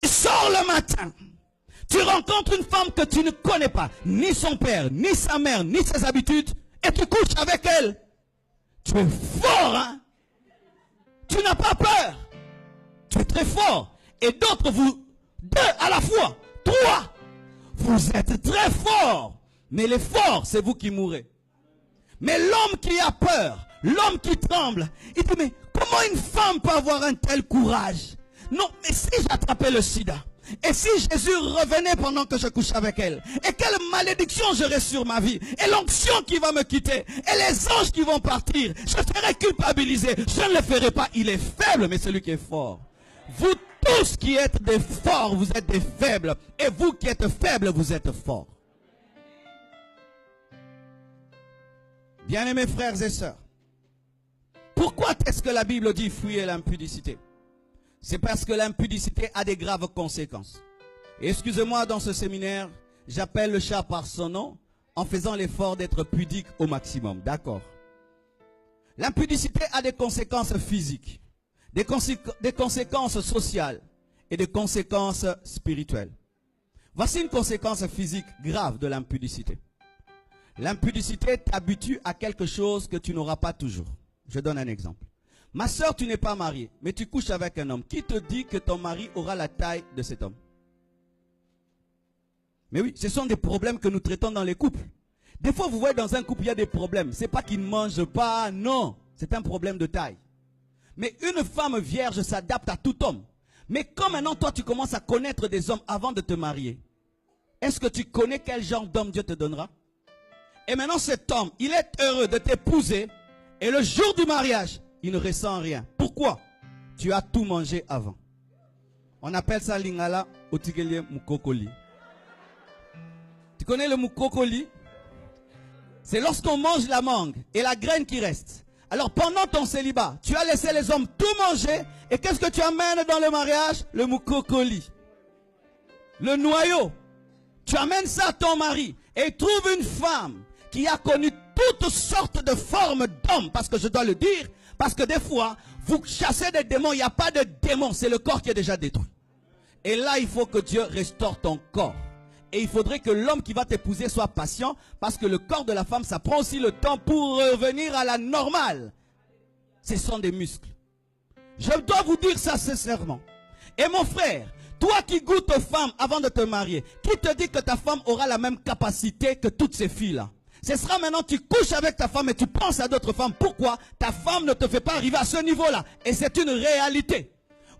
Tu sors le matin. Tu rencontres une femme que tu ne connais pas. Ni son père, ni sa mère, ni ses habitudes. Et tu couches avec elle. Tu es fort, hein? Tu n'as pas peur. Tu es très fort. Et d'autres, vous, deux à la fois, trois, vous êtes très forts. Mais les forts, c'est vous qui mourrez. Mais l'homme qui a peur, l'homme qui tremble, il dit, mais comment une femme peut avoir un tel courage? Non, mais si j'attrapais le sida, et si Jésus revenait pendant que je couche avec elle, et quelle malédiction j'aurais sur ma vie, et l'onction qui va me quitter, et les anges qui vont partir, je serai culpabilisé, je ne le ferai pas. Il est faible, mais celui qui est fort. Vous tous qui êtes des forts, vous êtes des faibles, et vous qui êtes faibles, vous êtes forts. Bien-aimés frères et sœurs, pourquoi est-ce que la Bible dit fuyez l'impudicité? C'est parce que l'impudicité a des graves conséquences. Et excusez-moi, dans ce séminaire, j'appelle le chat par son nom en faisant l'effort d'être pudique au maximum. D'accord? L'impudicité a des conséquences physiques, des conséquences sociales et des conséquences spirituelles. Voici une conséquence physique grave de l'impudicité. L'impudicité t'habitue à quelque chose que tu n'auras pas toujours. Je donne un exemple. Ma soeur, tu n'es pas mariée, mais tu couches avec un homme. Qui te dit que ton mari aura la taille de cet homme? Mais oui, ce sont des problèmes que nous traitons dans les couples. Des fois, vous voyez, dans un couple, il y a des problèmes. Ce n'est pas qu'il ne mange pas, non. C'est un problème de taille. Mais une femme vierge s'adapte à tout homme. Mais quand maintenant, toi, tu commences à connaître des hommes avant de te marier, est-ce que tu connais quel genre d'homme Dieu te donnera? Et maintenant, cet homme, il est heureux de t'épouser. Et le jour du mariage, il ne ressent rien. Pourquoi? Tu as tout mangé avant. On appelle ça lingala otigelie mukokoli. Tu connais le mukokoli? C'est lorsqu'on mange la mangue et la graine qui reste. Alors pendant ton célibat, tu as laissé les hommes tout manger. Et qu'est-ce que tu amènes dans le mariage? Le mukokoli. Le noyau. Tu amènes ça à ton mari. Et il trouve une femme qui a connu toutes sortes de formes d'hommes. Parce que je dois le dire. Parce que des fois, vous chassez des démons. Il n'y a pas de démons. C'est le corps qui est déjà détruit. Et là, il faut que Dieu restaure ton corps. Et il faudrait que l'homme qui va t'épouser soit patient. Parce que le corps de la femme, ça prend aussi le temps pour revenir à la normale. Ce sont des muscles. Je dois vous dire ça sincèrement. Et mon frère, toi qui goûtes aux femmes avant de te marier, qui te dit que ta femme aura la même capacité que toutes ces filles-là? Ce sera maintenant, tu couches avec ta femme et tu penses à d'autres femmes. Pourquoi? Ta femme ne te fait pas arriver à ce niveau-là. Et c'est une réalité.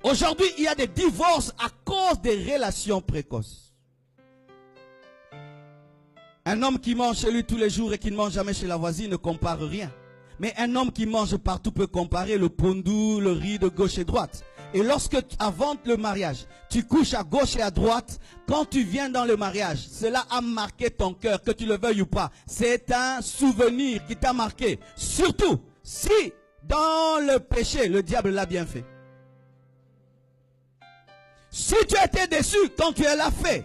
Aujourd'hui, il y a des divorces à cause des relations précoces. Un homme qui mange chez lui tous les jours et qui ne mange jamais chez la voisine ne compare rien. Mais un homme qui mange partout peut comparer le pondou, le riz de gauche et droite. Et lorsque, avant le mariage, tu couches à gauche et à droite, quand tu viens dans le mariage, cela a marqué ton cœur, que tu le veuilles ou pas. C'est un souvenir qui t'a marqué. Surtout, si dans le péché, le diable l'a bien fait. Si tu étais déçu quand tu l'as fait,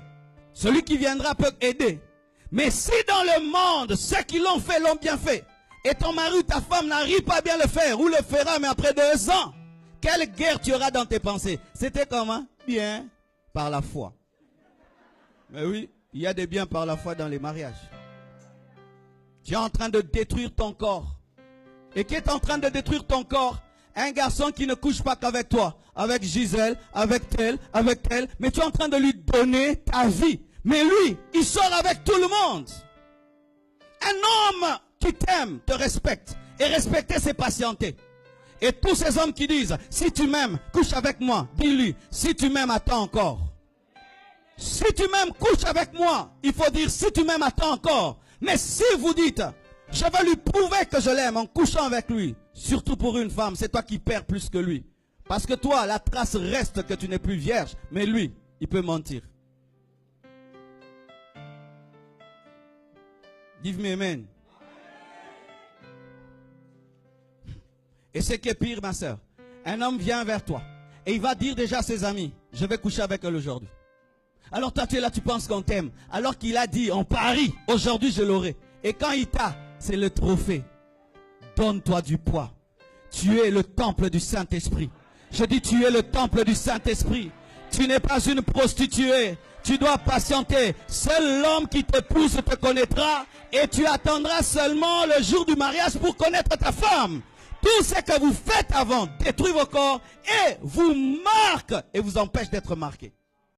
celui qui viendra peut aider. Mais si dans le monde, ceux qui l'ont fait l'ont bien fait, et ton mari ou ta femme n'arrive pas à bien le faire, ou le fera, mais après 2 ans, quelle guerre tu auras dans tes pensées? C'était comment? Bien, par la foi. Mais oui, il y a des biens par la foi dans les mariages. Tu es en train de détruire ton corps. Et qui est en train de détruire ton corps? Un garçon qui ne couche pas qu'avec toi, avec Gisèle, avec tel, mais tu es en train de lui donner ta vie. Mais lui, il sort avec tout le monde. Un homme qui t'aime, te respecte. Et respecter, c'est patienter. Et tous ces hommes qui disent, si tu m'aimes, couche avec moi. Dis-lui, si tu m'aimes, attends encore. Si tu m'aimes, couche avec moi. Il faut dire, si tu m'aimes, attends encore. Mais si vous dites, je vais lui prouver que je l'aime en couchant avec lui. Surtout pour une femme, c'est toi qui perds plus que lui. Parce que toi, la trace reste que tu n'es plus vierge. Mais lui, il peut mentir. Give me amen. Et ce qui est pire, ma soeur, un homme vient vers toi et il va dire déjà à ses amis, je vais coucher avec elle aujourd'hui. Alors toi tu es là, tu penses qu'on t'aime. Alors qu'il a dit, on parie, aujourd'hui je l'aurai. Et quand il t'a, c'est le trophée. Donne-toi du poids. Tu es le temple du Saint-Esprit. Je dis, tu es le temple du Saint-Esprit. Tu n'es pas une prostituée. Tu dois patienter. Seul l'homme qui t'épouse te connaîtra et tu attendras seulement le jour du mariage pour connaître ta femme. Tout ce que vous faites avant détruit vos corps et vous marque et vous empêche d'être marqué.